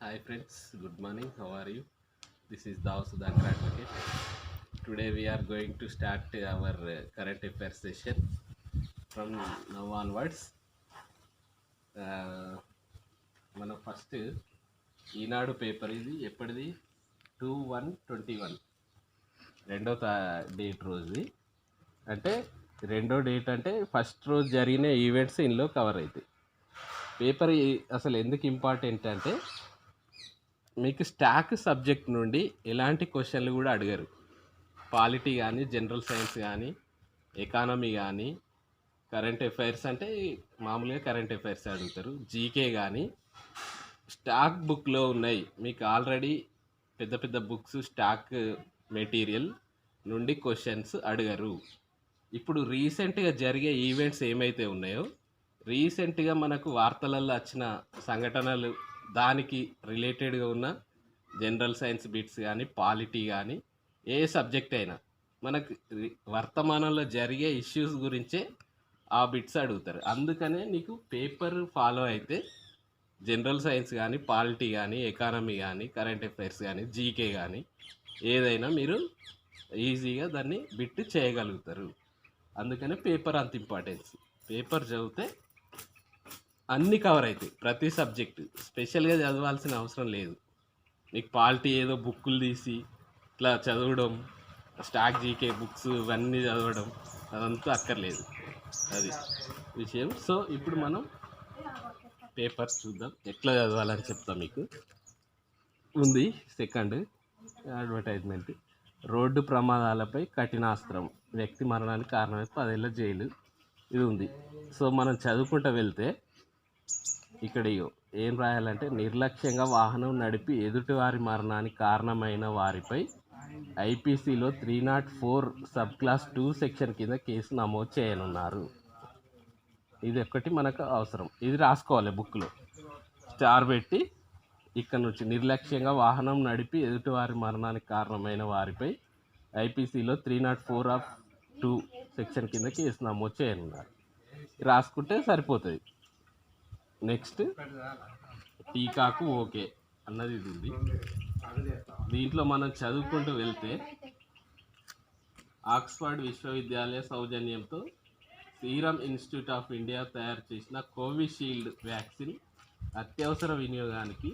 Hi friends, good morning. How are you? This is Dav Sudhakar Advocate. Today we are going to start our current affairs session from now onwards. మన first ఈనాడు paper ఇది ఎప్పటిది 2/1/21 date రోజుది. అంటే రెండో date అంటే first రోజు జరిగిన events ఇందులో cover అవుతాయి. పేపర్ అసలు ఎందుకు ఇంపార్టెంట్ అంటే మీకు స్టాక్ సబ్జెక్ట్ నుండి ఎలాంటి క్వశ్చన్లు కూడా అడగరు. పాలిటీ కానీ, జనరల్ సైన్స్ కానీ, ఎకానమీ కానీ, కరెంట్ అఫైర్స్ అంటే మామూలుగా కరెంట్ అఫైర్స్ అడుగుతారు. జీకే కానీ స్టాక్ బుక్లో ఉన్నాయి. మీకు ఆల్రెడీ పెద్ద పెద్ద బుక్స్ స్టాక్ మెటీరియల్ నుండి క్వశ్చన్స్ అడగరు. ఇప్పుడు రీసెంట్గా జరిగే ఈవెంట్స్ ఏమైతే ఉన్నాయో, రీసెంట్గా మనకు వార్తలలో వచ్చిన సంఘటనలు, దానికి రిలేటెడ్గా ఉన్న జనరల్ సైన్స్ బిట్స్ కానీ, పాలిటీ కానీ, ఏ సబ్జెక్ట్ అయినా మనకు వర్తమానంలో జరిగే ఇష్యూస్ గురించే ఆ బిట్స్ అడుగుతారు. అందుకనే నీకు పేపర్ ఫాలో అయితే జనరల్ సైన్స్ కానీ, పాలిటీ కానీ, ఎకానమీ కానీ, కరెంట్ అఫైర్స్ కానీ, జీకే కానీ ఏదైనా మీరు ఈజీగా దాన్ని బిట్ చేయగలుగుతారు. అందుకనే పేపర్ అంత ఇంపార్టెన్స్. పేపర్ చదివితే అన్నీ కవర్ అవుతాయి, ప్రతి సబ్జెక్టు. స్పెషల్గా చదవాల్సిన అవసరం లేదు. మీకు పాలిటీ ఏదో బుక్కులు తీసి ఇట్లా చదవడం, స్టాక్ జీకే బుక్స్ ఇవన్నీ చదవడం అదంతా అక్కర్లేదు. అది విషయం. సో ఇప్పుడు మనం పేపర్ చూద్దాం, ఎట్లా చదవాలని చెప్తాం మీకు. ఉంది సెకండ్ అడ్వర్టైజ్మెంట్. రోడ్డు ప్రమాదాలపై కఠినాస్త్రం, వ్యక్తి మరణానికి కారణమై 10 ఏళ్ల జైలు. ఇది ఉంది. సో మనం చదువుకుంటూ వెళ్తే ఇక్కడ ఏం రాయాలంటే, నిర్లక్ష్యంగా వాహనం నడిపి ఎదుటివారి మరణానికి కారణమైన వారిపై ఐపీసీలో 304 సబ్ క్లాస్ 2 సెక్షన్ కింద కేసు నమోదు చేయనున్నారు. ఇది ఒక్కటి మనకు అవసరం. ఇది రాసుకోవాలి బుక్లో, స్టార్ పెట్టి ఇక్కడ నుంచి. నిర్లక్ష్యంగా వాహనం నడిపి ఎదుటివారి మరణానికి కారణమైన వారిపై ఐపీసీలో 304(2) సెక్షన్ కింద కేసు నమోదు చేయనున్నారు. రాసుకుంటే సరిపోతుంది. నెక్స్ట్ టీకాకు ఓకే అన్నది ఇది ఉంది. దీంట్లో మనం చదువుకుంటూ వెళ్తే, ఆక్స్ఫర్డ్ విశ్వవిద్యాలయ సౌజన్యంతో సీరం ఇన్స్టిట్యూట్ ఆఫ్ ఇండియా తయారు చేసిన కోవిషీల్డ్ వ్యాక్సిన్ అత్యవసర వినియోగానికి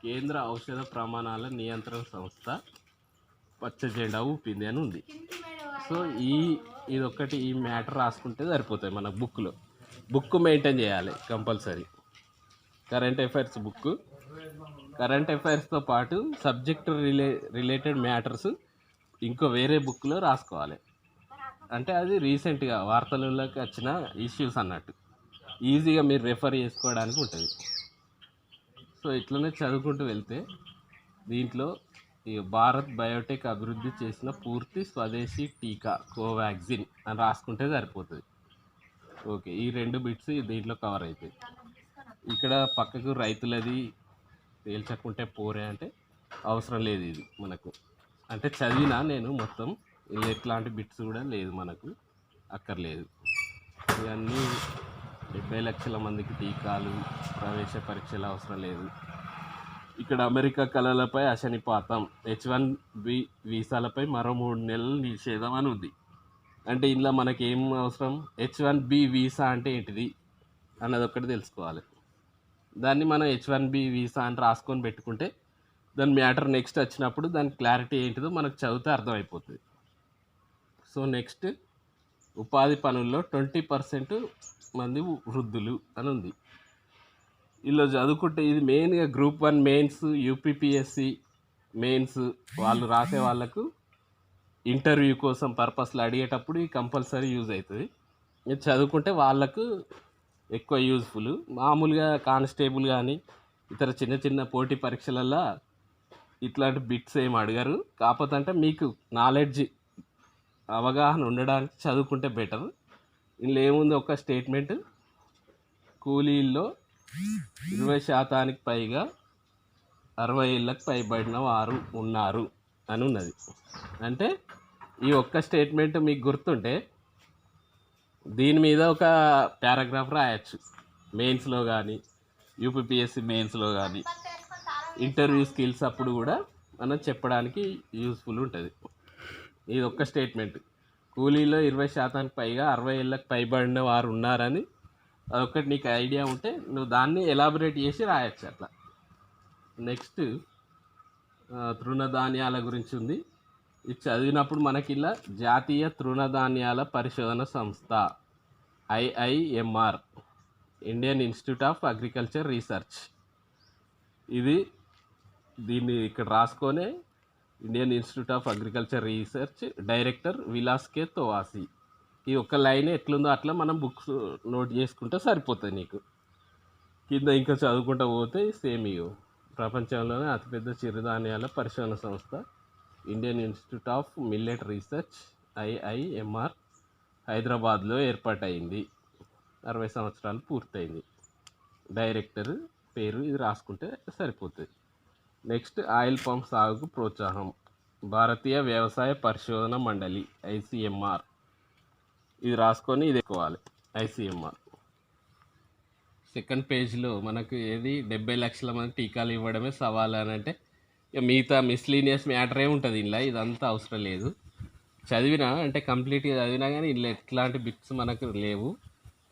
కేంద్ర ఔషధ ప్రమాణాల నియంత్రణ సంస్థ పచ్చ జెండా ఊపింది అని ఉంది. సో ఇదొక్కటి, ఈ మ్యాటర్ రాసుకుంటే సరిపోతాయి. మన బుక్ మెయింటైన్ చేయాలి compulsory. Current affairs book, current అఫైర్స్తో పాటు సబ్జెక్ట్ రిలేటెడ్ మ్యాటర్స్ ఇంకో వేరే బుక్లో రాసుకోవాలి. అంటే అది రీసెంట్గా వార్తలలోకి వచ్చిన ఇష్యూస్ అన్నట్టు, ఈజీగా మీరు రెఫర్ చేసుకోవడానికి ఉంటుంది. సో ఇట్లనే చదువుకుంటూ వెళ్తే దీంట్లో ఈ భారత్ బయోటెక్ అభివృద్ధి చేసిన పూర్తి స్వదేశీ టీకా కోవాక్సిన్ అని రాసుకుంటే సరిపోతుంది. ఓకే, ఈ 2 బిట్స్ దీంట్లో కవర్ అవుతాయి. ఇక్కడ పక్కకు రైతులది తేల్చకుంటే పోరే అంటే అవసరం లేదు ఇది మనకు. అంటే చదివినా నేను మొత్తం, ఎట్లాంటి బిట్స్ కూడా లేదు మనకు, అక్కర్లేదు. ఇవన్నీ 70 లక్షల మందికి టీకాలు, ప్రవేశ పరీక్షలు అవసరం లేదు. ఇక్కడ అమెరికా కళలపై అశనిపాతం, H1B వీసాలపై మరో 3 నెలలు నిషేధం అని ఉంది. అంటే ఇందులో మనకేం అవసరం, H1B వీసా అంటే ఏంటిది అన్నది ఒక్కటి తెలుసుకోవాలి. దాన్ని మనం H1B వీసా అని రాసుకొని పెట్టుకుంటే దాని మ్యాటర్ నెక్స్ట్ వచ్చినప్పుడు దాని క్లారిటీ ఏంటిదో మనకు చదివితే అర్థమైపోతుంది. సో నెక్స్ట్, ఉపాధి పనుల్లో 20% మంది వృద్ధులు అని ఉంది. ఇలా చదువుకుంటే ఇది మెయిన్గా గ్రూప్ 1 మెయిన్స్, యూపీపీఎస్సి మెయిన్స్ వాళ్ళు రాసే వాళ్ళకు ఇంటర్వ్యూ కోసం పర్పస్లో అడిగేటప్పుడు ఇది కంపల్సరీ యూజ్ అవుతుంది. ఇది చదువుకుంటే వాళ్ళకు ఎక్కువ యూజ్ఫుల్. మామూలుగా కానిస్టేబుల్ కానీ ఇతర చిన్న చిన్న పోటీ పరీక్షలల్లో ఇట్లాంటి బిట్స్ ఏమి అడగరు. కాకపోతే అంటే మీకు నాలెడ్జ్, అవగాహన ఉండడానికి చదువుకుంటే బెటర్. ఇందులో ఏముంది, ఒక స్టేట్మెంట్, కూలీల్లో 20% పైగా 60 ఏళ్ళకు పైబడిన వారు ఉన్నారు అని ఉన్నది. అంటే ఈ ఒక్క స్టేట్మెంట్ మీకు గుర్తుంటే దీని మీద ఒక పారాగ్రాఫ్ రాయొచ్చు మెయిన్స్లో కానీ, యూపీపీఎస్సీ మెయిన్స్లో కానీ. ఇంటర్వ్యూ స్కిల్స్ అప్పుడు కూడా మనం చెప్పడానికి యూస్ఫుల్ ఉంటుంది. ఇది ఒక్క స్టేట్మెంట్. కూలీలో 20% పైగా 60 ఏళ్ళకి పైబడిన వారు ఉన్నారని అదొక్కటి నీకు ఐడియా ఉంటే నువ్వు దాన్ని ఎలాబొరేట్ చేసి రాయొచ్చు అట్లా. నెక్స్ట్ తృణధాన్యాల గురించి ఉంది. ఇది చదివినప్పుడు మనకి ఇలా జాతీయ తృణధాన్యాల పరిశోధన సంస్థ IIMR, Indian institute of agriculture research, దీన్ని ఇక్కడ రాసుకొనే Indian institute of agriculture research director Vilas K తోవాసి. ఈ ఒక్క లైన్ ఎట్లుందో అట్లా మనం బుక్స్ నోట్ చేసుకుంటే సరిపోతుంది నీకు. కింద ఇంకా చదువుకుంటూ పోతే సేమ్ ఇవి ప్రపంచంలోనే అతిపెద్ద చిరుధాన్యాల పరిశోధన సంస్థ Indian institute of millet research IIMR హైదరాబాద్లో ఏర్పాటైంది. 60 సంవత్సరాలు పూర్తయింది. డైరెక్టర్ పేరు ఇది రాసుకుంటే సరిపోతుంది. నెక్స్ట్ ఆయిల్ పంప్ సాగుకు ప్రోత్సాహం, భారతీయ వ్యవసాయ పరిశోధన మండలి ICMR, ఇది రాసుకొని ఇది ఎక్కువాలి ICMR. సెకండ్ పేజ్లో మనకు ఏది 70 లక్షల మంది టీకాలు ఇవ్వడమే సవాల్ అని అంటే ఇక మిగతా మిస్లీనియస్ మ్యాటరే ఉంటుంది ఇలా, ఇదంతా అవసరం లేదు. చదివినా అంటే కంప్లీట్గా చదివినా కానీ ఇలా ఎట్లాంటి బిట్స్ మనకు లేవు.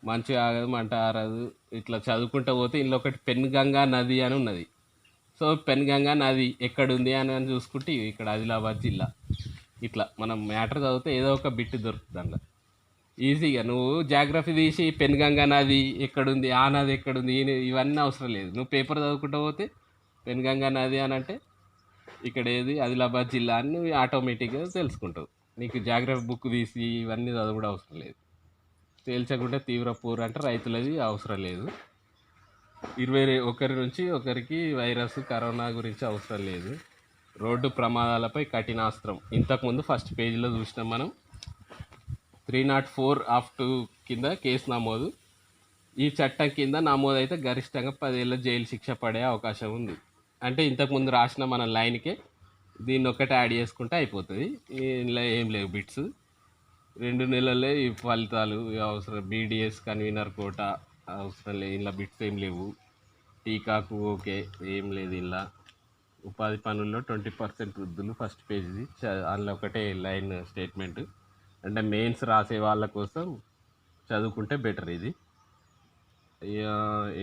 మంచిగా ఆగదు మంట ఆరదు ఇట్లా చదువుకుంటూ పోతే ఇందులో ఒకటి పెన్గంగా నది అని ఉన్నది. సో పెన్గంగా నది ఎక్కడుంది అని చూసుకుంటే ఇక్కడ ఆదిలాబాద్ జిల్లా. ఇట్లా మనం మ్యాటర్ చదివితే ఏదో ఒక బిట్ దొరుకుతుంది అందులో ఈజీగా. నువ్వు జాగ్రఫీ తీసి పెన్గంగా నది ఎక్కడుంది, ఆ నది ఎక్కడుంది, ఇవన్నీ అవసరం లేదు. నువ్వు పేపర్ చదువుకుంటూ పోతే పెన్గంగా నది అని అంటే ఇక్కడ ఏది ఆదిలాబాద్ జిల్లా అని నువ్వు ఆటోమేటిక్గా తెలుసుకుంటావు. నీకు జాగ్రఫీ బుక్ తీసి ఇవన్నీ చదువు అవసరం లేదు. తేల్చకుంటే తీవ్ర పూర్ అంటే రైతులది అవసరం లేదు. 21 నుంచి ఒకరికి వైరస్ కరోనా గురించి అవసరం లేదు. రోడ్డు ప్రమాదాలపై కఠినాస్త్రం, ఇంతకుముందు ఫస్ట్ పేజీలో చూసినాం మనం. 304(2) కింద కేసు నమోదు. ఈ చట్టం కింద నమోదైతే గరిష్టంగా 10 ఏళ్ళ జైలు శిక్ష పడే అవకాశం ఉంది. అంటే ఇంతకుముందు రాసిన మన లైన్కే దీన్ని ఒకటి యాడ్ చేసుకుంటే అయిపోతుంది. ఇందులో ఏం లేవు బిట్స్. 2 నెలలే ఈ ఫలితాలు అవసరం. BDS కన్వీనర్ కోట అవసరం లేదు. ఇలా బిట్స్ ఏం లేవు. టీకాకు ఓకే ఏం లేదు. ఇలా ఉపాధి పనుల్లో 20% వృద్ధులు ఫస్ట్ పేజీ అందులో ఒకటే లైన్ స్టేట్మెంట్. అంటే మెయిన్స్ రాసే వాళ్ళ కోసం చదువుకుంటే బెటర్ ఇది.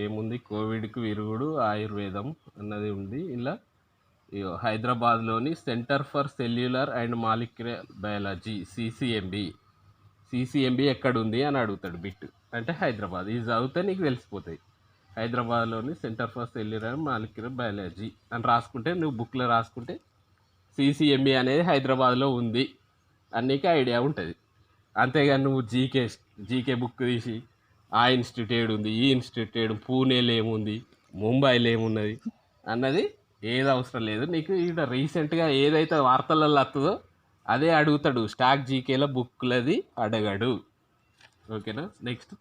ఏముంది, కోవిడ్కు విరుగుడు ఆయుర్వేదం అన్నది ఉంది. ఇలా హైదరాబాద్లోని centre for cellular and molecular biology CCMB ఎక్కడుంది అని అడుగుతాడు బిట్. అంటే హైదరాబాద్. ఇది చదివితే నీకు తెలిసిపోతాయి. హైదరాబాద్లోని centre for cellular and molecular biology అని రాసుకుంటే నువ్వు బుక్లో రాసుకుంటే CCMB అనేది హైదరాబాద్లో ఉంది అని నీకు ఐడియా ఉంటుంది. అంతేగాని నువ్వు జీకే బుక్ తీసి ఆ ఇన్స్టిట్యూట్ ఏడుంది, ఈ ఇన్స్టిట్యూట్ ఏడు, పూణేలో ఏముంది, ముంబైలో ఏమున్నది అన్నది ఏది అవసరం లేదు నీకు. ఇక్కడ రీసెంట్గా ఏదైతే వార్తలలో వస్తుందో అదే అడుగుతాడు. స్టాక్ జీకేలో బుక్లది అడగడు. ఓకేనా. నెక్స్ట్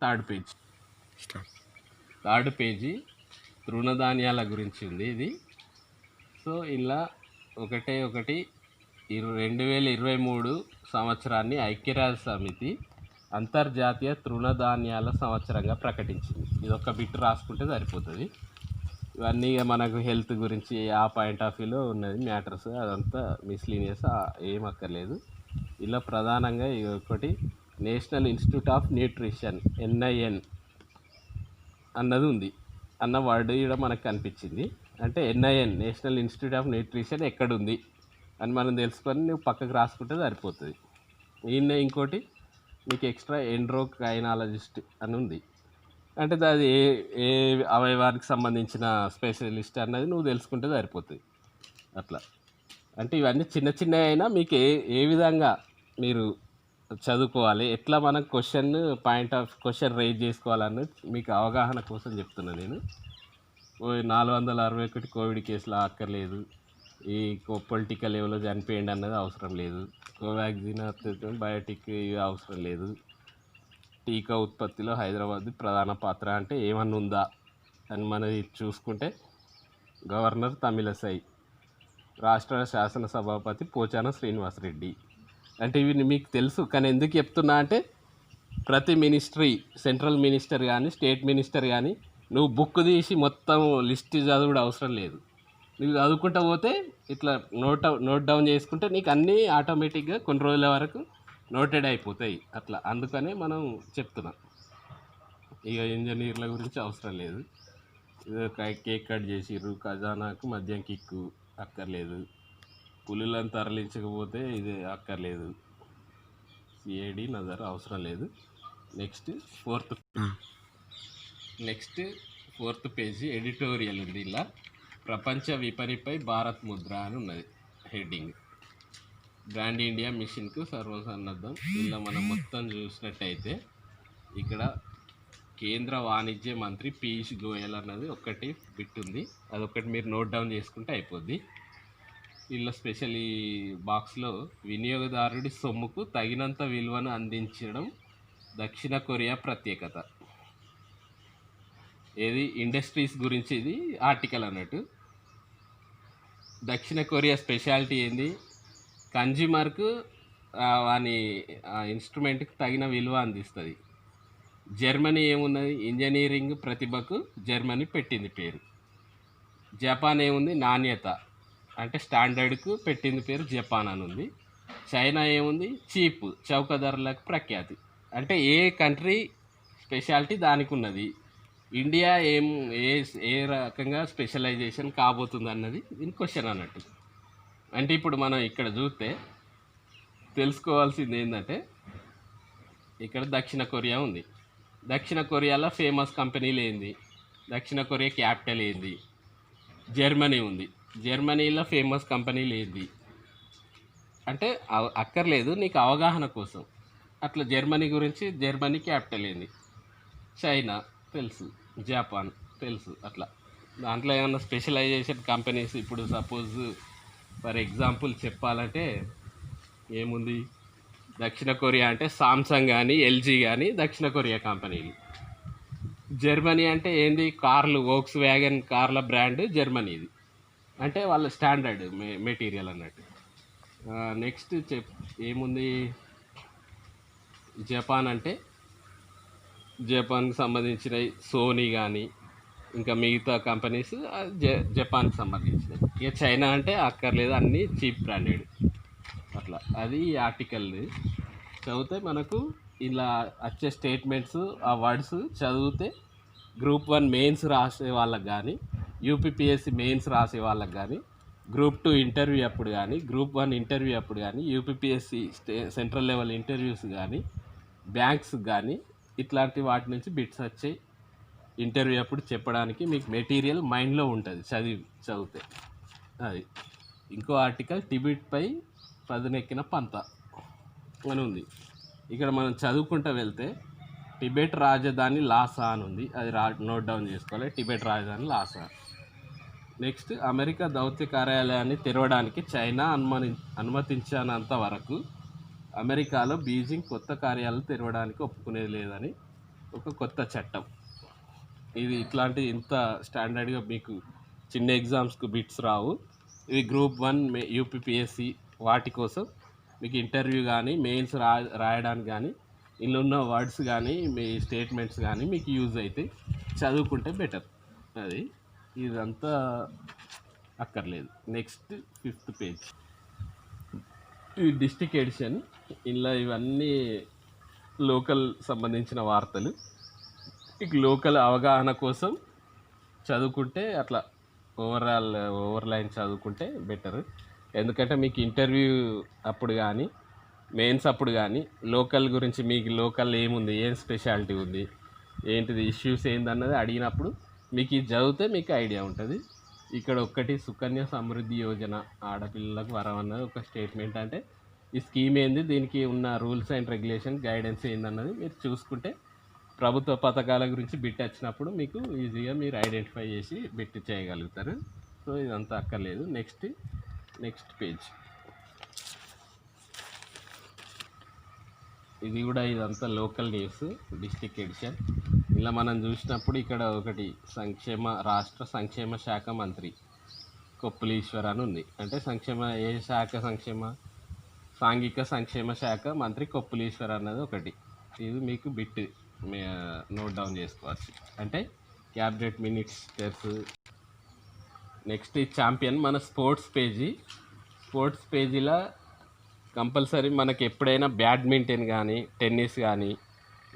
థర్డ్ పేజీ తృణధాన్యాల గురించి ఉంది ఇది. సో ఇలా 2023 సంవత్సరాన్ని ఐక్యరాజ్య సమితి అంతర్జాతీయ తృణధాన్యాల సంవత్సరంగా ప్రకటించింది. ఇది ఒక బిట్ రాసుకుంటే సరిపోతుంది. ఇవన్నీ మనకు హెల్త్ గురించి ఆ పాయింట్ ఆఫ్ వ్యూలో ఉన్నది మ్యాటర్స్. అదంతా మిస్లీనియస్, ఏం అక్కర్లేదు. ఇలా ప్రధానంగా ఒకటి national institute of nutrition NIN అన్నది ఉంది అన్న వర్డ్ ఇక్కడ మనకు కనిపించింది. అంటే NIN national institute of nutrition ఎక్కడుంది అని మనం తెలుసుకొని నువ్వు పక్కకు రాసుకుంటే సరిపోతుంది. ఈయన ఇంకోటి మీకు ఎక్స్ట్రా ఎండ్రోక్రైనాలజిస్ట్ అని ఉంది. అంటే అది ఏ అవయవానికి సంబంధించిన స్పెషలిస్ట్ అన్నది నువ్వు తెలుసుకుంటే సరిపోతుంది. అట్లా అంటే ఇవన్నీ చిన్న చిన్నవి అయినా మీకు ఏ విధంగా మీరు చదువుకోవాలి, ఎట్లా మనం క్వశ్చన్ రైజ్ చేసుకోవాలన్నది మీకు అవగాహన కోసం చెప్తున్నాను నేను. 461 కోవిడ్ కేసులు అక్కర్లేదు. ఈ పొలిటికల్ లెవెల్లో చనిపోయింది అన్నది అవసరం లేదు. కోవాక్సిన్, బయోటిక్ ఇవి అవసరం లేదు. టీకా ఉత్పత్తిలో హైదరాబాద్ ప్రధాన పాత్ర అంటే ఏమన్నా ఉందా అని మనది చూసుకుంటే గవర్నర్ తమిళసై, రాష్ట్ర శాసనసభాపతి పోచారం శ్రీనివాసరెడ్డి. అంటే ఇవి మీకు తెలుసు, కానీ ఎందుకు చెప్తున్నా అంటే ప్రతి మినిస్ట్రీ, సెంట్రల్ మినిస్టర్ కానీ స్టేట్ మినిస్టర్ కానీ నువ్వు బుక్ తీసి మొత్తం లిస్ట్ చదువుడు అవసరం లేదు. నువ్వు చదువుకుంటా పోతే ఇట్లా నోట్ డౌన్ చేసుకుంటే నీకు అన్నీ ఆటోమేటిక్గా కొన్ని రోజుల వరకు నోటెడ్ అయిపోతాయి. అట్లా అందుకనే మనం చెప్తున్నాం. ఇక ఇంజనీర్ల గురించి అవసరం లేదు. కేక్ కట్ చేసిర్రు, ఖజానాకు మద్యం కిక్కు అక్కర్లేదు, పులులను తరలించకపోతే ఇది అక్కర్లేదు, సిఐడి నజర్ అవసరం లేదు. నెక్స్ట్ ఫోర్త్ పేజీ ఎడిటోరియల్ ఉంది. ఇలా ప్రపంచ విపణిపై భారత్ ముద్ర అని ఉన్నది హెడ్డింగ్. బ్రాండ్ ఇండియా మిషన్కు సర్వసన్నద్ధం. ఇలా మనం మొత్తం చూసినట్టయితే ఇక్కడ కేంద్ర వాణిజ్య మంత్రి పీయూష్ గోయల్ అన్నది ఒకటి బిట్ ఉంది. అదొకటి మీరు నోట్ డౌన్ చేసుకుంటే అయిపోద్ది. ఇలా స్పెషల్ ఈ బాక్స్లో వినియోగదారుడి సొమ్ముకు తగినంత విలువను అందించడం దక్షిణ కొరియా ప్రత్యేకత. ఏది ఇండస్ట్రీస్ గురించి ఇది ఆర్టికల్ అన్నట్టు. దక్షిణ కొరియా స్పెషాలిటీ ఏంది? కన్జ్యూమర్కు వాని ఇన్స్ట్రుమెంట్కి తగిన విలువ అందిస్తుంది. జర్మనీ ఏమున్నది? ఇంజనీరింగ్ ప్రతిభకు జర్మనీ పెట్టింది పేరు. జపాన్ ఏముంది? నాణ్యత అంటే స్టాండర్డ్కు పెట్టింది పేరు జపాన్ అని ఉంది. చైనా ఏముంది? చీప్ చౌక ధరలకు ప్రఖ్యాతి. అంటే ఏ కంట్రీ స్పెషాలిటీ దానికి ఉన్నది. ఇండియా ఏ రకంగా స్పెషలైజేషన్ కాబోతుంది అన్నది దీని క్వశ్చన్ అన్నట్టు. అంటే ఇప్పుడు మనం ఇక్కడ చూస్తే తెలుసుకోవాల్సింది ఏంటంటే ఇక్కడ దక్షిణ కొరియా ఉంది. దక్షిణ కొరియాలో ఫేమస్ కంపెనీలు ఏంది? దక్షిణ కొరియా క్యాపిటల్ ఏంది? జర్మనీ ఉంది. జర్మనీలో ఫేమస్ కంపెనీలు ఏంది అంటే అక్కర్లేదు, నీకు అవగాహన కోసం. అట్లా జర్మనీ గురించి జర్మనీ క్యాపిటల్ ఏంది? చైనా తెలుసు, జపాన్ తెలుసు. అట్లా దాంట్లో ఏమన్నా స్పెషలైజేషన్ కంపెనీస్ ఇప్పుడు సపోజ్ ఫర్ ఎగ్జాంపుల్ చెప్పాలంటే ఏముంది? దక్షిణ కొరియా అంటే సామ్సంగ్ కానీ ఎల్జీ కానీ దక్షిణ కొరియా కంపెనీలు. జర్మనీ అంటే ఏంది? కార్లు, వోక్స్ వ్యాగన్ కార్ల బ్రాండ్ జర్మనీది. అంటే వాళ్ళ స్టాండర్డ్ మెటీరియల్ అన్నట్టు. నెక్స్ట్ ఏముంది? జపాన్ అంటే జపాన్కి సంబంధించిన సోనీ కానీ ఇంకా మిగతా కంపెనీస్ జపాన్కి సంబంధించినవి. ఇక చైనా అంటే అక్కర్లేదు, అన్నీ చీప్ బ్రాండెడ్. అట్లా అది ఆర్టికల్ చదివితే మనకు ఇలా వచ్చే స్టేట్మెంట్స్, ఆ వర్డ్స్ చదివితే గ్రూప్ 1 మెయిన్స్ రాసే వాళ్ళకి కానీ, యూపీపీఎస్సీ మెయిన్స్ రాసే వాళ్ళకి కానీ, గ్రూప్ 2 ఇంటర్వ్యూ అప్పుడు కానీ, గ్రూప్ 1 ఇంటర్వ్యూ అప్పుడు కానీ, యూపీపీఎస్సీ సెంట్రల్ లెవెల్ ఇంటర్వ్యూస్ కానీ, బ్యాంక్స్ కానీ ఇట్లాంటి వాటి నుంచి బిట్స్ వచ్చాయి. ఇంటర్వ్యూ అప్పుడు చెప్పడానికి మీకు మెటీరియల్ మైండ్లో ఉంటుంది చదివితే. అది ఇంకో ఆర్టికల్ టిబెట్పై పదునెక్కిన పంత అని ఉంది. ఇక్కడ మనం చదువుకుంటూ వెళ్తే టిబెట్ రాజధాని లాసా అని ఉంది. అది నోట్ డౌన్ చేసుకోవాలి. టిబెట్ రాజధాని లాసా. నెక్స్ట్ అమెరికా దౌత్య కార్యాలయాన్ని తెరవడానికి చైనా అనుమతించినంత వరకు అమెరికాలో బీజింగ్ కొత్త కార్యాలయాలు తెరవడానికి ఒప్పుకునేది లేదని ఒక కొత్త చట్టం. ఇది ఇట్లాంటి ఇంత స్టాండర్డ్గా మీకు చిన్న ఎగ్జామ్స్కు బిట్స్ రావు. ఇవి గ్రూప్ 1 యూపీపీఎస్సీ వాటి కోసం మీకు ఇంటర్వ్యూ కానీ మెయిల్స్ రాయడానికి కానీ ఇందులో ఉన్న వర్డ్స్ కానీ మీ స్టేట్మెంట్స్ కానీ మీకు యూజ్ అయితే చదువుకుంటే బెటర్. అది ఇదంతా అక్కర్లేదు. నెక్స్ట్ 5th పేజ్ ఈ డిస్ట్రిక్ట్ ఎడిషన్. ఇలా ఇవన్నీ లోకల్ సంబంధించిన వార్తలు. ఇక లోకల్ అవగాహన కోసం చదువుకుంటే అట్లా ఓవర్లైన్ చదువుకుంటే బెటర్. ఎందుకంటే మీకు ఇంటర్వ్యూ అప్పుడు కానీ మెయిన్స్ అప్పుడు కానీ లోకల్ గురించి మీకు లోకల్ ఏముంది, ఏం స్పెషాలిటీ ఉంది, ఏంటిది ఇష్యూస్ ఏందన్నది అడిగినప్పుడు మీకు ఇది చదివితే మీకు ఐడియా ఉంటుంది. ఇక్కడ ఒక్కటి సుకన్య సమృద్ధి యోజన ఆడపిల్లలకు వరం అన్నది ఒక స్టేట్మెంట్. అంటే ఈ స్కీమ్ ఏంది, దీనికి ఉన్న రూల్స్ అండ్ రెగ్యులేషన్ గైడెన్స్ ఏందన్నది మీరు చూసుకుంటే ప్రభుత్వ పథకాల గురించి బిట్ వచ్చినప్పుడు మీకు ఈజీగా మీరు ఐడెంటిఫై చేసి బిట్ చేయగలుగుతారు. సో ఇదంతా అక్కర్లేదు. Next page. ఇది కూడా ఇదంతా లోకల్ న్యూస్ డిస్ట్రిక్ట్ ఎడిషన్. ఇలా మనం చూసినప్పుడు ఇక్కడ ఒకటి రాష్ట్ర సంక్షేమ శాఖ మంత్రి కొప్పుల ఈశ్వర్ అని ఉంది. అంటే ఏ శాఖ? సాంఘిక సంక్షేమ శాఖ మంత్రి కొప్పుల ఈశ్వర్ అన్నది ఒకటి. ఇది మీకు బిట్ నోట్ డౌన్ చేసుకోవచ్చు. అంటే క్యాబినెట్ మినిస్టర్స్ నెక్స్ట్ ఈ ఛాంపియన్ మన స్పోర్ట్స్ పేజీలో కంపల్సరీ మనకి ఎప్పుడైనా బ్యాడ్మింటన్ కానీ టెన్నిస్ కానీ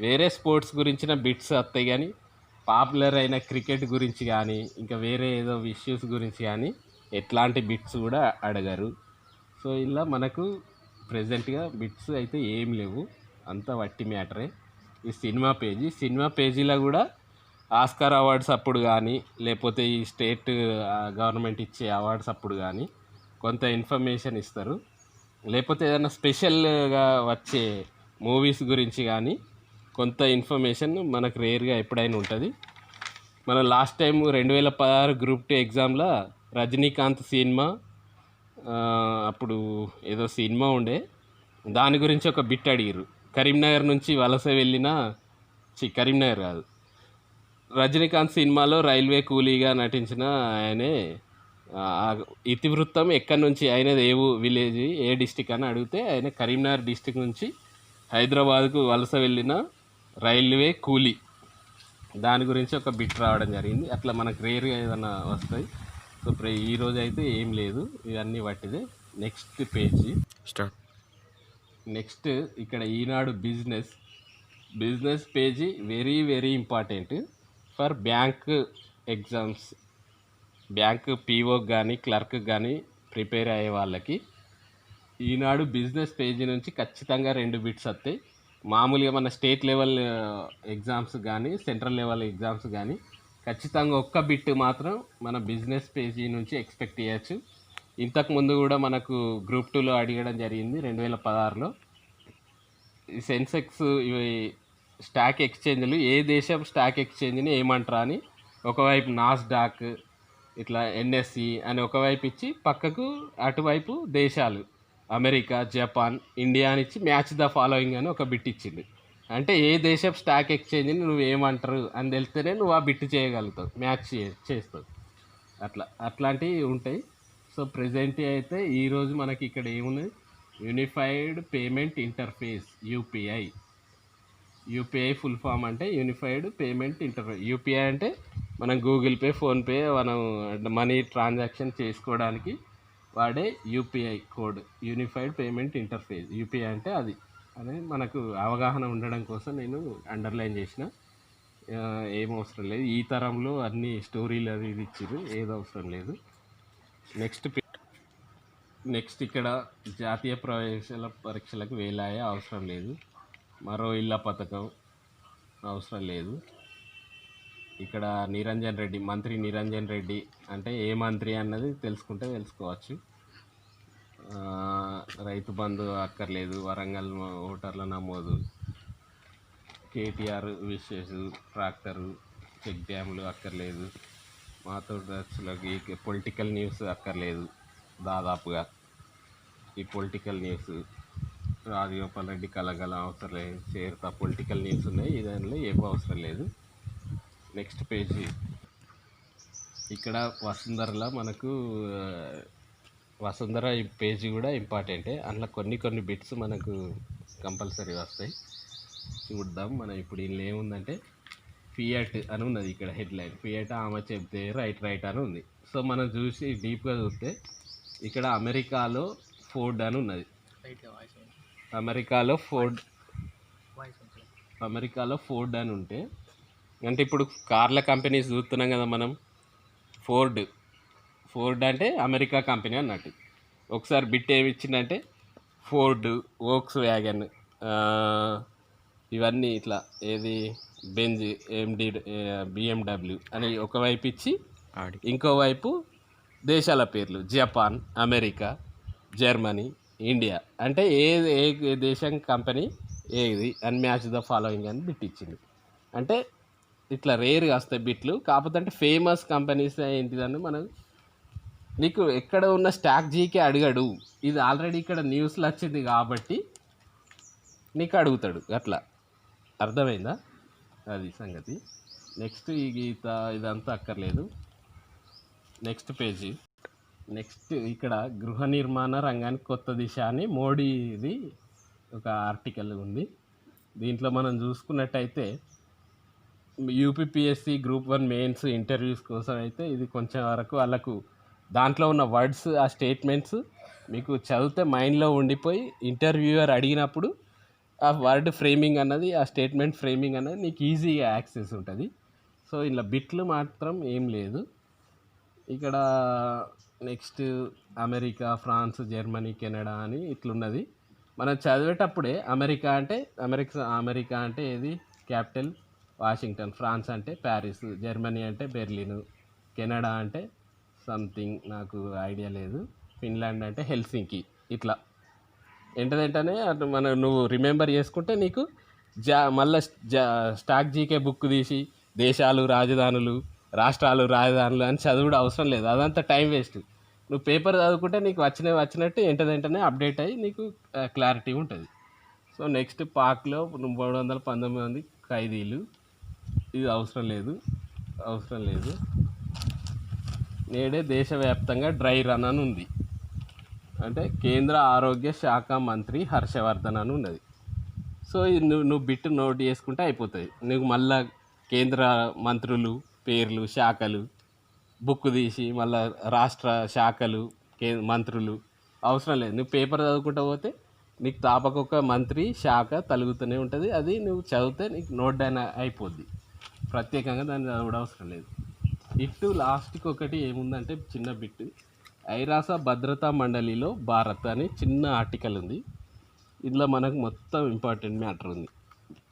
వేరే స్పోర్ట్స్ గురించిన బిట్స్ వస్తాయి, కానీ పాపులర్ అయిన క్రికెట్ గురించి కానీ ఇంకా వేరే ఏదో ఇష్యూస్ గురించి కానీ ఎట్లాంటి బిట్స్ కూడా అడగరు. సో ఇలా మనకు ప్రజెంట్గా బిట్స్ అయితే ఏం లేవు, అంతా వట్టి మ్యాటరే. ఈ సినిమా పేజీలో కూడా ఆస్కార్ అవార్డ్స్ అప్పుడు కానీ లేకపోతే ఈ స్టేట్ గవర్నమెంట్ ఇచ్చే అవార్డ్స్ అప్పుడు కానీ కొంత ఇన్ఫర్మేషన్ ఇస్తారు, లేకపోతే ఏదైనా స్పెషల్గా వచ్చే మూవీస్ గురించి కానీ కొంత ఇన్ఫర్మేషన్ మనకు రేర్గా ఎప్పుడైనా ఉంటుంది. మనం లాస్ట్ టైం 2016 గ్రూప్ 2 ఎగ్జామ్లో రజనీకాంత్ సినిమా అప్పుడు ఏదో సినిమా ఉండే దాని గురించి ఒక బిట్ అడిగారు. కరీంనగర్ నుంచి వలస వెళ్ళిన కరీంనగర్ కాదు, రజనీకాంత్ సినిమాలో రైల్వే కూలీగా నటించిన ఆయనే ఇతివృత్తం ఎక్కడి నుంచి ఆయనది విలేజ్ ఏ డిస్టిక్ అని అడిగితే ఆయన కరీంనగర్ డిస్టిక్ నుంచి హైదరాబాద్కు వలస వెళ్ళిన రైల్వే కూలీ, దాని గురించి ఒక బిట్ రావడం జరిగింది. అట్లా మనకు రేర్గా ఏదైనా వస్తాయి. సో ఈరోజు అయితే ఏం లేదు, ఇవన్నీ వాటిదే. Next page start. నెక్స్ట్ ఇక్కడ Eenadu business page very very important for bank exams. Bank పీఓకి కానీ క్లర్క్ కానీ ప్రిపేర్ అయ్యే వాళ్ళకి ఈనాడు బిజినెస్ పేజీ నుంచి ఖచ్చితంగా 2 బిట్స్ వస్తాయి. మామూలుగా మన స్టేట్ లెవెల్ ఎగ్జామ్స్ కానీ సెంట్రల్ లెవెల్ ఎగ్జామ్స్ కానీ ఖచ్చితంగా ఒక్క బిట్ మాత్రం మన బిజినెస్ పేజీ నుంచి ఎక్స్పెక్ట్ చేయొచ్చు. ఇంతకుముందు కూడా మనకు గ్రూప్ 2లో అడగడం జరిగింది 2016లో. ఈ సెన్సెక్స్ ఇవి స్టాక్ ఎక్స్చేంజ్లు ఏ దేశం స్టాక్ ఎక్స్చేంజ్ని ఏమంటారా అని ఒకవైపు నాస్డాక్ ఇట్లా ఎన్ఎస్సి అని ఒకవైపు ఇచ్చి పక్కకు అటువైపు దేశాలు అమెరికా జపాన్ ఇండియా అని ఇచ్చి మ్యాచ్ ద ఫాలోయింగ్ అని ఒక బిట్ ఇచ్చింది. అంటే ఏ దేశం స్టాక్ ఎక్స్చేంజ్ని నువ్వు ఏమంటారు అని తెలిస్తేనే నువ్వు ఆ బిట్ చేయగలుగుతావు, మ్యాచ్ చేస్తావు. అట్లాంటివి ఉంటాయి. సో ప్రెజెంట్ అయితే ఈరోజు మనకి ఇక్కడ ఏమున్నది, unified payment interface UPI full form అంటే యూనిఫైడ్ పేమెంట్ ఇంటర్ఫేస్. యూపీఐ అంటే మనం గూగుల్ పే ఫోన్పే మనం మనీ ట్రాన్సాక్షన్ చేసుకోవడానికి వాడే UPI code, unified payment interface. UPI అంటే అది అని మనకు అవగాహన ఉండడం కోసం నేను అండర్లైన్ చేసిన. ఏం అవసరం లేదు, ఈ తరంలో అన్ని స్టోరీలు అది ఇది ఇచ్చిర్రు, ఏది అవసరం లేదు. నెక్స్ట్ ఇక్కడ జాతీయ ప్రవేశాల పరీక్షలకు వేలాయ అవసరం లేదు. మరో ఇళ్ళ పథకం అవసరం లేదు. ఇక్కడ మంత్రి నిరంజన్ రెడ్డి అంటే ఏ మంత్రి అన్నది తెలుసుకోవచ్చు. రైతు బంధు అక్కర్లేదు, వరంగల్ ఓటర్ల నమోదు, కేటీఆర్ విషెస్, ట్రాక్టరు, చెక్ డ్యాములు అక్కర్లేదు, మాతో డ్రగ్స్లకి పొలిటికల్ న్యూస్ అక్కర్లేదు. దాదాపుగా ఈ పొలిటికల్ న్యూస్ రాజగోపాల్ రెడ్డి కలగల అవసరం లేదు, చేరుతా పొలిటికల్ న్యూస్ ఉన్నాయి, దానిలో ఏమో అవసరం లేదు. నెక్స్ట్ పేజీ ఇక్కడ వసుంధరలో మనకు వసుంధర పేజీ కూడా ఇంపార్టెంటే. అందులో కొన్ని బిట్స్ మనకు కంపల్సరీ వస్తాయి, చూద్దాం. మనం ఇప్పుడు ఇందులో ఏముందంటే ఫియట్ అని ఉన్నది ఇక్కడ హెడ్లైన్. ఫియట్ ఆమె చెప్తే రైట్ అని ఉంది. సో మనం చూసి డీప్గా చూస్తే ఇక్కడ అమెరికాలో ఫోర్డ్ అని ఉన్నది. అమెరికాలో ఫోర్డ్ అని ఉంటే అంటే ఇప్పుడు కార్ల కంపెనీస్ చూస్తున్నాం కదా మనం. ఫోర్డ్ అంటే అమెరికా కంపెనీ అన్నట్టు. ఒకసారి బిట్ ఏమి ఇచ్చిందంటే ఫోర్డ్, వోక్స్ వ్యాగన్, ఇవన్నీ ఇట్లా ఏది బెంజ్, బిఎండబ్ల్యూ అని ఒకవైపు ఇచ్చి ఇంకోవైపు దేశాల పేర్లు జపాన్, అమెరికా, జర్మనీ, ఇండియా అంటే ఏ దేశం కంపెనీ ఏది అని మ్యాచ్ ద ఫాలోయింగ్ అని బిట్ ఇచ్చింది. అంటే ఇట్లా రేర్గా వస్తాయి బిట్లు. కాకపోతే అంటే ఫేమస్ కంపెనీస్ ఏంటిదని మనం నీకు ఎక్కడ ఉన్న స్టాక్ జీకే అడిగాడు, ఇది ఆల్రెడీ ఇక్కడ న్యూస్లో వచ్చింది కాబట్టి నీకు అడుగుతాడు. అట్లా అర్థమైందా, అది సంగతి. నెక్స్ట్ ఈ గీత ఇదంతా అక్కర్లేదు. Next page. నెక్స్ట్ ఇక్కడ గృహ నిర్మాణ రంగానికి కొత్త దిశ అని మోడీది ఒక ఆర్టికల్ ఉంది. దీంట్లో మనం చూసుకున్నట్టయితే యూపీపీఎస్సీ గ్రూప్ 1 మెయిన్స్ ఇంటర్వ్యూస్ కోసం అయితే ఇది కొంచెం వరకు వాళ్ళకు దాంట్లో ఉన్న వర్డ్స్, ఆ స్టేట్మెంట్స్ మీకు చదివితే మైండ్లో ఉండిపోయి ఇంటర్వ్యూయర్ అడిగినప్పుడు ఆ వర్డ్ ఫ్రేమింగ్ అన్నది, ఆ స్టేట్మెంట్ ఫ్రేమింగ్ అన్నది నీకు ఈజీగా యాక్సెస్ ఉంటుంది. సో ఇలా బిట్లు మాత్రం ఏం లేదు ఇక్కడ. Next America, France, Germany, Canada అని ఇట్లున్నది. మనం చదివేటప్పుడే అమెరికా అంటే ఏది క్యాపిటల్ వాషింగ్టన్, ఫ్రాన్స్ అంటే ప్యారిస్, జర్మనీ అంటే బెర్లిన్, కెనడా అంటే సంథింగ్ నాకు ఐడియా లేదు, ఫిన్లాండ్ అంటే హెల్సింకి. ఇట్లా వెంటనే అటు నువ్వు రిమెంబర్ చేసుకుంటే నీకు మళ్ళీ స్టాక్ జీకే బుక్ తీసి దేశాలు, రాజధానులు, రాష్ట్రాలు, రాజధానులు అని చదువుడు అవసరం లేదు. అదంతా టైం వేస్ట్. నువ్వు పేపర్ చదువుకుంటే నీకు వచ్చినట్టు వెంటనే అప్డేట్ అయ్యి నీకు క్లారిటీ ఉంటుంది. సో నెక్స్ట్ పాక్లో 319 మంది ఖైదీలు. ఇది అవసరం లేదు. నేడే దేశవ్యాప్తంగా డ్రై రన్ అని ఉంది. అంటే కేంద్ర ఆరోగ్య శాఖ మంత్రి హర్షవర్ధన్ అని ఉన్నది. సో ఇది నువ్వు బిట్ నోట్ చేసుకుంటే అయిపోతుంది. నువ్వు మళ్ళా కేంద్ర మంత్రులు పేర్లు, శాఖలు బుక్ తీసి మళ్ళీ రాష్ట్ర శాఖలు, మంత్రులు అవసరం లేదు. నువ్వు పేపర్ చదువుకుంటూ పోతే నీకు తాపకొక మంత్రి శాఖ తలుగుతూనే ఉంటుంది. అది నువ్వు చదివితే నీకు నోట్ డౌన్ అయిపోద్ది. ప్రత్యేకంగా దాన్ని చదవడం అవసరం లేదు. ఇటు లాస్ట్కి ఒకటి ఏముందంటే చిన్న బిట్, ఐరాస భద్రతా మండలిలో భారత్ అని చిన్న ఆర్టికల్ ఉంది. ఇందులో మనకు మొత్తం ఇంపార్టెంట్ మ్యాటర్ ఉంది.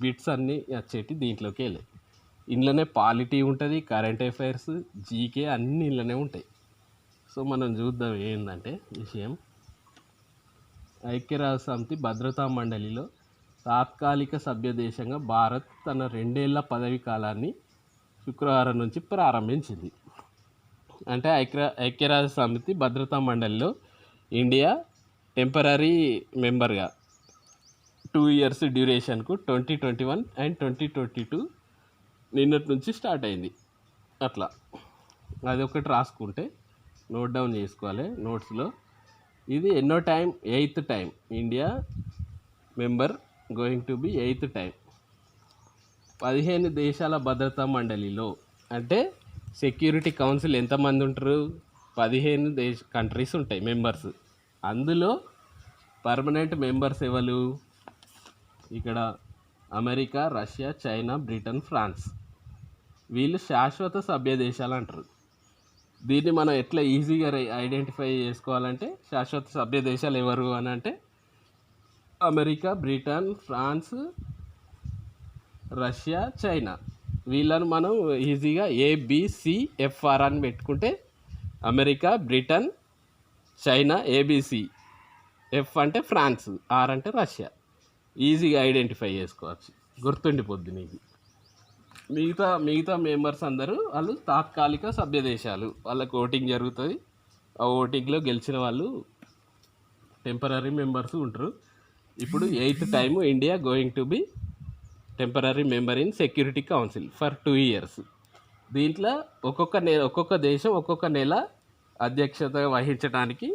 బిట్స్ అన్నీ వచ్చేటి దీంట్లోకి వెళ్ళాయి. ఇందులోనే పాలిటీ ఉంటుంది, కరెంట్ అఫైర్స్, జీకే అన్నీ ఇందులోనే ఉంటాయి. సో మనం చూద్దాం ఏంటంటే విషయం. ఐక్యరాజ్య సమితి భద్రతా మండలిలో తాత్కాలిక సభ్య దేశంగా భారత్ తన 2 ఏళ్ల పదవీ కాలాన్ని శుక్రవారం నుంచి ప్రారంభించింది. అంటే ఐక్యరాజ్య సమితి భద్రతా మండలిలో ఇండియా టెంపరీ మెంబర్గా 2 years డ్యూరేషన్కు 2021 అండ్ 2022 నిన్నటి నుంచి స్టార్ట్ అయింది. అట్లా అది ఒకటి రాసుకుంటే నోట్ డౌన్ చేసుకోవాలి నోట్స్లో. ఇది ఎన్నో time, 8th time India member, going to be 8th time. 15 దేశాల భద్రతా మండలిలో అంటే సెక్యూరిటీ కౌన్సిల్ ఎంతమంది ఉంటారు? 15 కంట్రీస్ ఉంటాయి మెంబర్స్. అందులో పర్మనెంట్ మెంబర్స్ ఎవరు? ఇక్కడ America, Russia, China, Britain, France. వీళ్ళు శాశ్వత సభ్య దేశాలు అంటారు. దీన్ని మనం ఎట్లా ఈజీగా ఐడెంటిఫై చేసుకోవాలంటే శాశ్వత సభ్య దేశాలు ఎవరు అని అంటే America, Britain, France, Russia, China. వీళ్ళను మనం ఈజీగా ABCFR అని పెట్టుకుంటే America, Britain, China ABC, F అంటే ఫ్రాన్స్, R అంటే రష్యా. ఈజీగా ఐడెంటిఫై చేసుకోవచ్చు, గుర్తుండిపోద్ది నీకు. మిగతా మెంబర్స్ అందరూ వాళ్ళు తాత్కాలిక సభ్య దేశాలు. వాళ్ళకి ఓటింగ్ జరుగుతుంది. ఆ ఓటింగ్లో గెలిచిన వాళ్ళు టెంపరీ మెంబర్స్ ఉంటారు. ఇప్పుడు 8th time India going to be temporary member in security council for 2 years. దీంట్లో ఒక్కొక్క దేశం ఒక్కొక్క నెల అధ్యక్షత వహించడానికి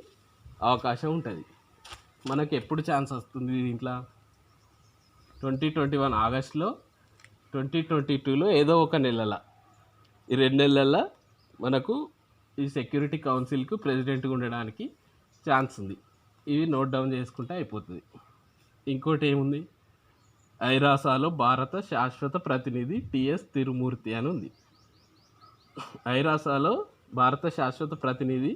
అవకాశం ఉంటుంది. మనకు ఎప్పుడు ఛాన్స్ వస్తుంది దీంట్లో? 2021 ఆగస్టులో, 2022లో ఏదో ఒక నెలల, ఈ 2 నెలల మనకు ఈ సెక్యూరిటీ కౌన్సిల్కు ప్రెసిడెంట్గా ఉండడానికి ఛాన్స్ ఉంది. ఇవి నోట్ డౌన్ చేసుకుంటే అయిపోతుంది. ఇంకోటి ఏముంది, ఐరాసాలో భారత శాశ్వత ప్రతినిధి TS తిరుమూర్తి అని ఉంది. ఐరాసాలో భారత శాశ్వత ప్రతినిధి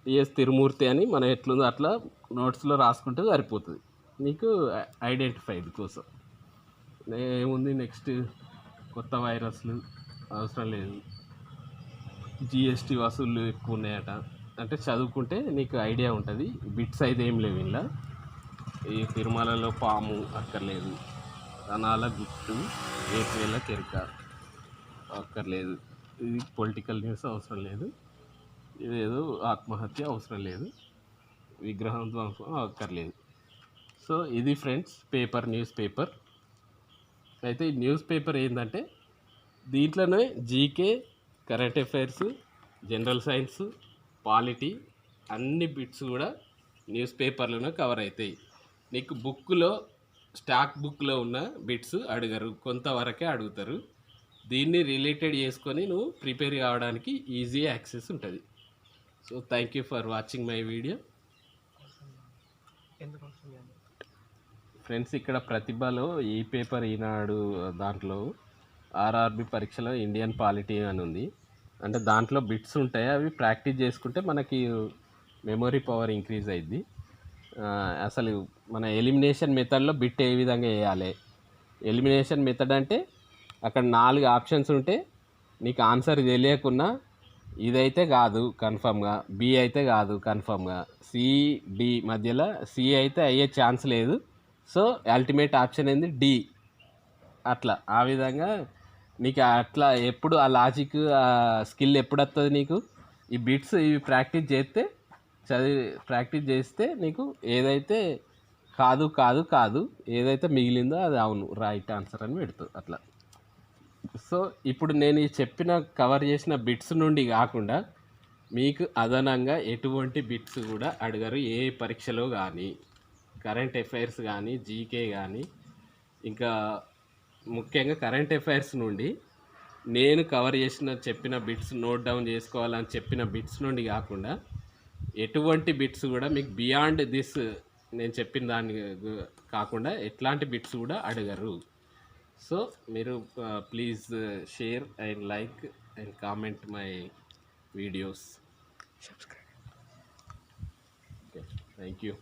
TS తిరుమూర్తి అని మనం ఎట్లుందో అట్లా నోట్స్లో రాసుకుంటే సరిపోతుంది నీకు ఐడెంటిఫైడ్ కోసం. ఏముంది నెక్స్ట్, కొత్త వైరస్లు అవసరం లేదు, GST వసూళ్ళు ఎక్కువ ఉన్నాయట. అంటే చదువుకుంటే నీకు ఐడియా ఉంటుంది. బిట్స్ అయితే ఏం లేవు ఇలా. ఈ తిరుమలలో పాము అక్కర్లేదు, రణాల గుట్టు, ఏప్రిల్ కెరక అక్కర్లేదు, ఇది పొలిటికల్ న్యూస్ అవసరం లేదు, ఇదేదో ఆత్మహత్య అవసరం లేదు, విగ్రహం ధ్వంసం అక్కర్లేదు. సో ఇది ఫ్రెండ్స్ న్యూస్ పేపర్. అయితే ఈ న్యూస్ పేపర్ ఏంటంటే దీంట్లోనే GK, current affairs, general science, polity అన్ని బిట్స్ కూడా న్యూస్ పేపర్లోనే కవర్ అవుతాయి. నీకు స్టాక్ బుక్లో ఉన్న బిట్స్ అడగరు, కొంతవరకే అడుగుతారు. దీన్ని రిలేటెడ్ చేసుకొని నువ్వు ప్రిపేర్ కావడానికి ఈజీ యాక్సెస్ ఉంటుంది. So thank you for watching my video. ఎందుకు వస్తుంది అని ఫ్రెండ్స్, ఇక్కడ ప్రతిభలో ఈ పేపర్ ఈనాడు దాంట్లో ఆర్ఆర్బి పరీక్షలో ఇండియన్ పాలిటీ అని ఉంది. అంటే దాంట్లో బిట్స్ ఉంటాయి, అవి ప్రాక్టీస్ చేసుకుంటే మనకి మెమొరీ పవర్ ఇంక్రీజ్ అయ్యిద్ది. అసలు మన ఎలిమినేషన్ మెథడ్లో బిట్ ఏ విధంగా వేయాలి. ఎలిమినేషన్ మెథడ్ అంటే అక్కడ 4 ఆప్షన్స్ ఉంటే నీకు ఆన్సర్ తెలియకున్నా ఇదైతే కాదు కన్ఫర్మ్గా, బి అయితే కాదు కన్ఫర్మ్గా, సి డి మధ్యలో సి అయితే అయ్యే ఛాన్స్ లేదు, సో అల్టిమేట్ ఆప్షన్ ఏంది డి. అట్లా ఆ విధంగా నీకు అట్లా ఎప్పుడు ఆ లాజిక్ ఆ స్కిల్ ఎప్పుడు వస్తుంది నీకు, ఈ బిట్స్ ఇవి ప్రాక్టీస్ చేస్తే ప్రాక్టీస్ చేస్తే నీకు ఏదైతే కాదు కాదు కాదు ఏదైతే మిగిలిందో అది అవును రైట్ ఆన్సర్ అని పెడుతుంది అట్లా. సో ఇప్పుడు నేను ఈ చెప్పిన కవర్ చేసిన బిట్స్ నుండి కాకుండా మీకు అదనంగా ఎటువంటి బిట్స్ కూడా అడగరు ఏ పరీక్షలో కానీ, కరెంట్ అఫైర్స్ కానీ, జీకే కానీ, ఇంకా ముఖ్యంగా కరెంట్ అఫైర్స్ నుండి నేను కవర్ చేసిన చెప్పిన బిట్స్ నోట్ డౌన్ చేసుకోవాలని చెప్పిన బిట్స్ నుండి కాకుండా ఎటువంటి బిట్స్ కూడా మీకు బియాండ్ దిస్ నేను చెప్పిన దాన్ని కాకుండా ఎట్లాంటి బిట్స్ కూడా అడగరు. సో మీరు please share and like and comment my videos. Subscribe. Okay, thank you.